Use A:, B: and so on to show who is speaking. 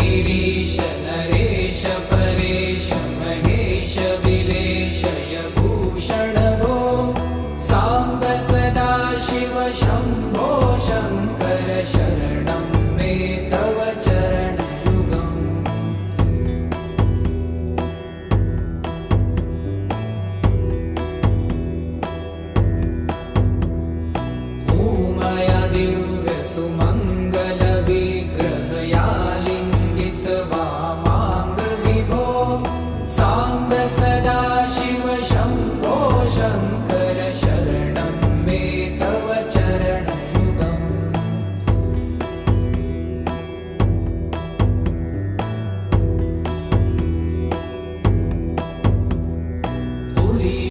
A: गिरीश नरेश परेश महेश विलेशय भूषण भो साम्ब सदा शिव शम्भो शङ्कर शरणं मे तव चरणयुगम् भूमया दिव्य सुमङ्गल विग्रहया लिङ्गित वामाङ्ग विभो साम्ब सदा शिव शम्भो शङ्कर